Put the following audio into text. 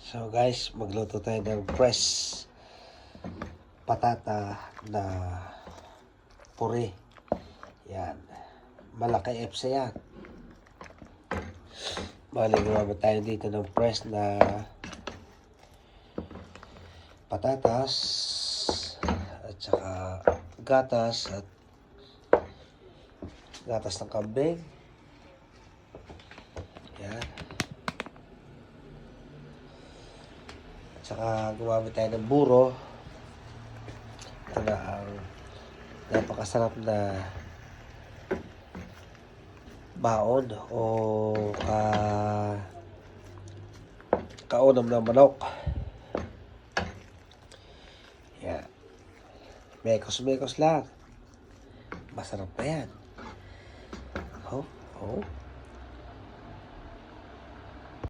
So guys, magluto tayo ng fresh patata na puri. Yan. Malaki EPSA yan. Bali, gumamit tayo dito ng fresh na patatas at saka gatas ng kambing. Yan. At saka gumamit tayo ng buro. Ito na ang napakasarap na baon o kaunam ng manok. Yan. Mekos lang. Masarap pa yan. Oh.